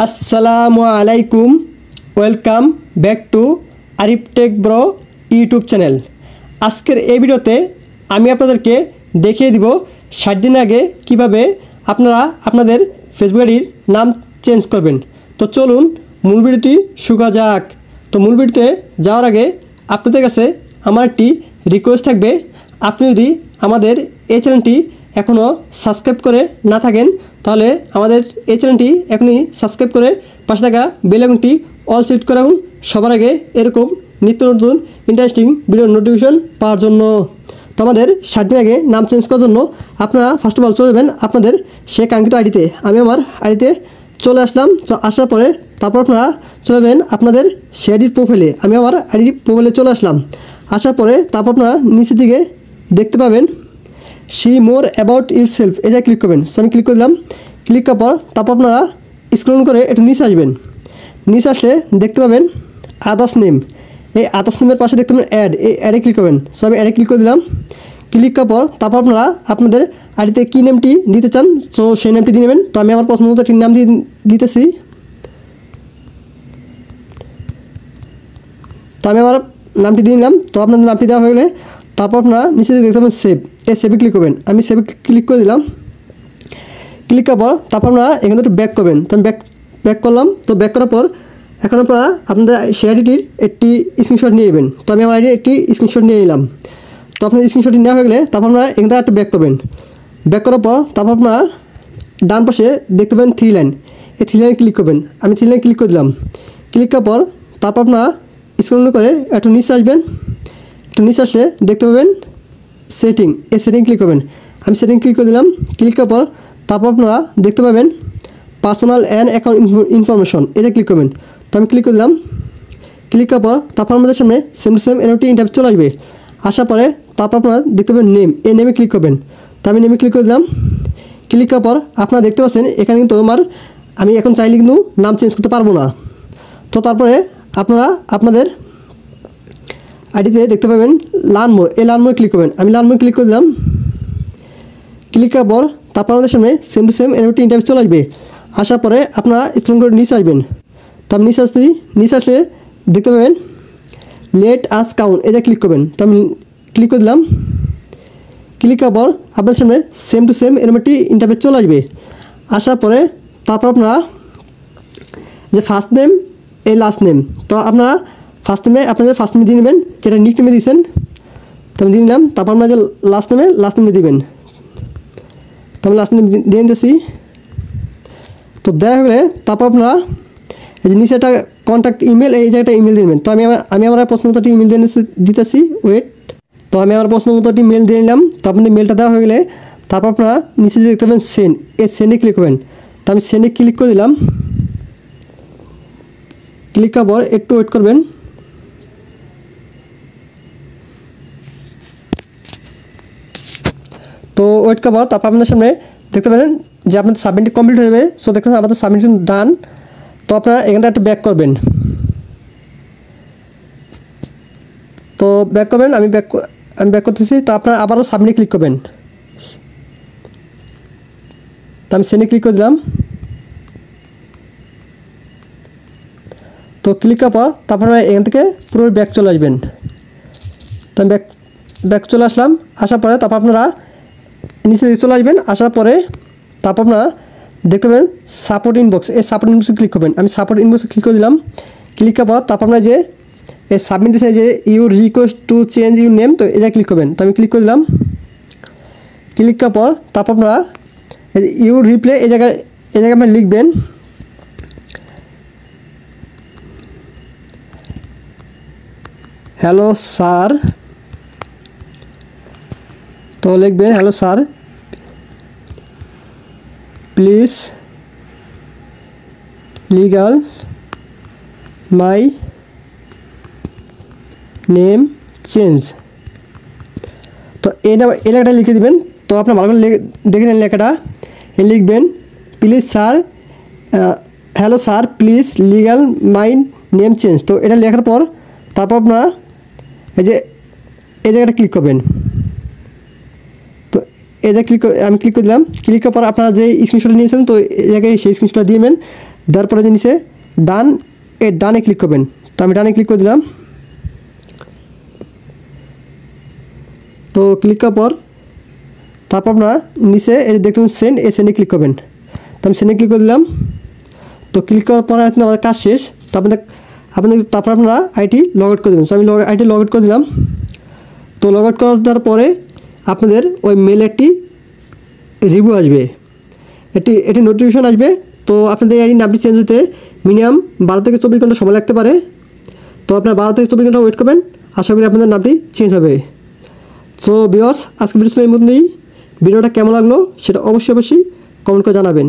আসসালামু আলাইকুম, welcome back to Arif tech bro YouTube channel. আজকের এই ভিডিওতে আমি আপনাদেরকে দেখিয়ে দিব 60 দিন আগে কিভাবে আপনারা আপনাদের ফেসবুক আইডির নাম চেঞ্জ করবেন। তো চলুন মূল ভিডিওটি শুরু করা যাক। তো মূল ভিডিওতে যাওয়ার আগে আপনাদের কাছে আমার একটি রিকোয়েস্ট থাকবে, আপনি যদি আমাদের এই চ্যানেলটি এখনও সাবস্ক্রাইব করে না থাকেন তাহলে আমাদের এই চ্যানেলটি এখনই সাবস্ক্রাইব করে পাশে থাকা বেল আইকনটি অল সিলেক্ট করে রাখুন সবার আগে এরকম নিত্য নতুন ইন্টারেস্টিং ভিডিও নোটিফিকেশন পাওয়ার জন্য। তো আমাদের 60 দিন আগে নাম চেঞ্জ করার জন্য আপনারা ফার্স্ট অফ অল চলে যাবেন আপনাদের সে কাঙ্ক্ষিত আইডিতে। আমি আমার আইডিতে চলে আসলাম। তো আসার পরে তারপর আপনারা চলে যাবেন আপনাদের সে আইডির প্রোফাইলে। আমি আমার আইডির প্রোফাইলে চলে আসলাম। আসার পরে তারপর আপনারা নিচের দিকে দেখতে পাবেন see more about your self, এটা ক্লিক করবেন। সো আমি ক্লিক করে দিলাম। ক্লিক করার পর তারপর আপনারা স্ক্রল করে একটু নিচে আসবেন। নিচে আসলে দেখতে পাবেন আদার্স নেম। এই আদার্স নেমের পাশে দেখতে পাবেন অ্যাড, এই অ্যাডে ক্লিক করবেন। সো আমি অ্যাডে ক্লিক করে দিলাম। ক্লিক করার পর তারপর আপনারা আপনাদের আইডিতে কী নেমটি দিতে চান সো সেই নেমটি দিয়ে নেবেন। তো আমি আমার পছন্দ মতো একটি নাম দিতেছি। তো আমি আমার নামটি দিয়ে নিলাম। তো আপনাদের নামটি দেওয়া হয়ে গেলে তারপর আপনারা নিচে দেখতে পাবেন সেভ, এই সেভে ক্লিক করবেন। আমি সেভে ক্লিক করে দিলাম। ক্লিক করার পর তারপর আপনারা এখানে একটু ব্যাক করবেন। তো আমি ব্যাক করলাম। তো ব্যাক করার পর এখন আপনারা আপনাদের সেই আইডিটির একটি স্ক্রিনশট নিয়ে নেবেন। তো আমি আমার আইডির একটি স্ক্রিনশট নিয়ে নিলাম। তো আপনার স্ক্রিনশটটি নেওয়া হয়ে গেলে তারপর আপনারা এখান থেকে একটু ব্যাক করবেন। ব্যাক করার পর তারপর আপনারা ডান পাশে দেখতে পাবেন 3 লাইন, এই 3 লাইনে ক্লিক করবেন। আমি 3 লাইনে ক্লিক করে দিলাম। ক্লিক করার পর তারপর আপনারা স্ক্রল করে একটু নিচে আসবেন। একটু নিচে আসলে দেখতে পাবেন সেটিং, এই সেটিং ক্লিক করবেন। আমি সেটিং ক্লিক করে দিলাম। ক্লিক করার পর তারপর আপনারা দেখতে পাবেন পার্সোনাল অ্যান্ড অ্যাকাউন্ট ইনফরমেশন, এটা ক্লিক করবেন। তো আমি ক্লিক করে দিলাম। ক্লিক করার পর তারপর আমাদের সামনে সেম টু সেম একটি ইন্টারভিউ চলে আসবে। আসার পরে তারপর আপনারা দেখতে পাবেন নেম, এই নেমে ক্লিক করবেন। তো আমি নেমে ক্লিক করে দিলাম। ক্লিক করার পর আপনারা দেখতে পাচ্ছেন এখানে কিন্তু আমি এখন চাইলে কিন্তু নাম চেঞ্জ করতে পারবো না। তো তারপরে আপনারা আপনাদের আইডিতে দেখতে পাবেন লার্ন মোর, এই লার্ন মোর ক্লিক করবেন। আমি লার্ন মোর ক্লিক করে দিলাম। ক্লিক করার পর তারপর আমাদের সামনে সেম টু সেম একটি ইন্টারভিউ চলে আসবে। আসার পরে আপনারা স্ক্রল করে নিচে আসবেন। তো আমি নিচে আসছি। নিচে আসলে দেখতে পাবেন লেট আস কাউন্ট, এটা ক্লিক করবেন। তো আমি ক্লিক করে দিলাম। ক্লিক করার পর আপনাদের সামনে সেম টু সেম এরকম একটি ইন্টারভিউ চলে আসবে। আসার পরে তারপর আপনারা যে ফার্স্ট নেম এই লাস্ট নেম, তো আপনারা ফার্স্ট নেমে আপনাদের ফার্স্ট নেমে দিয়ে নেবেন যেটা নিক নেমে দিয়েছেন। তো আমি দিয়ে নিলাম। তারপর আপনারা যে লাস্ট নেমে দিবেন। তো আমি লাস্ট নেম দিয়ে নিতেছি। তো দেওয়া হয়ে গেলে তারপর আপনারা এই যে নিচে একটা কন্ট্যাক্ট ইমেল, এই জায়গাটা ইমেল দিয়ে নেবেন। তো আমি আমার পছন্দ মতো একটি ইমেল দিতেছি। ওয়েট, তো আমি আমার পছন্দ মতো একটি মেল দিয়ে নিলাম। তো আপনাদের মেলটা দেওয়া হয়ে গেলে তারপর আপনারা নিচে দেখতে পাবেন সেন্ড, এই সেন্ডে ক্লিক করবেন। তো আমি সেন্ডে ক্লিক করে দিলাম। ক্লিক করার পর একটু ওয়েট করবেন। তো ওয়েট করার পর তারপর আপনাদের সামনে দেখতে পাবেন যে আপনাদের সাবমিটটি কমপ্লিট হয়ে যাবে। সো দেখতে পাবেন আমাদের সাবমিশন ডান। তো আপনারা এখানটা একটু ব্যাক করবেন। তো ব্যাক করবেন। আমি ব্যাক করতেছি। তো আপনারা আবারও সাবমিটে ক্লিক করবেন। তো আমি সেন্ডে ক্লিক করে দিলাম। তো ক্লিক করার পর তারপর আপনারা এখান থেকে পুরো ব্যাক চলে আসবেন। তো আমি ব্যাক চলে আসলাম। আসার পরে তারপর আপনারা নিচে চলে আসবেন। আসার পরে তারপর আপনারা দেখতে পাবেন সাপোর্ট ইনবক্স, এই সাপোর্ট ইনবক্সে ক্লিক করবেন। আমি সাপোর্ট ইনবক্সে ক্লিক করে দিলাম। ক্লিক করার পর তারপর আপনারা যে এই সাবমিট দিয়েছে যে your request to change your name, তো এটা ক্লিক করবেন। তো আমি ক্লিক করে দিলাম। ক্লিক করার পর তারপর আপনারা ইউর রিপ্লে এই জায়গায় আপনারা লিখবেন হ্যালো স্যার। তো লিখবেন hello sir please legal my name change. তো এই লেখাটা লিখে দেবেন। তো আপনার ভালো করে দেখে নেন লেখাটা। লিখবেন please sir, hello sir please legal my name change. তো এটা লেখার পর তারপর আপনারা এই জায়গাটা ক্লিক করবেন। তো এটা আমি ক্লিক করে দিলাম। ক্লিক করার পর আপনারা যে স্ক্রিনশট নিয়েছেন তো এই জায়গায় সেই স্ক্রিনশটটা দিবেন। দেওয়ার পরে যে নিচে ডানে ক্লিক করবেন। তো আমি ডানে ক্লিক করে দিলাম। তো ক্লিক করার পর তারপর আপনারা নিচে এই যে দেখতে পাচ্ছেন সেন্ড, এই সেন্ডে ক্লিক করবেন। তো আমি সেন্ডে ক্লিক করে দিলাম। তো ক্লিক করার পর আমাদের কাজ শেষ। তো তারপর আপনারা আইটি লগ আউট করে দেবেন। সো আমি আইটি লগ আউট করে দিলাম। তো লগ আউট করার পরে আপনাদের ওই মেলে একটি রিভিউ আসবে, এটি নোটিফিকেশন আসবে। তো আপনাদের এই নামটি চেঞ্জ হতে মিনিমাম 12 থেকে 24 ঘন্টা সময় লাগতে পারে। তো আপনারা 12 থেকে 24 ঘন্টা ওয়েট করবেন, আশা করি আপনাদের নামটি চেঞ্জ হবে। সো ভিউয়ার্স, আজকে ভিডিও এই মধ্যেই। ভিডিওটা কেমন লাগলো সেটা অবশ্যই কমেন্ট করে জানাবেন।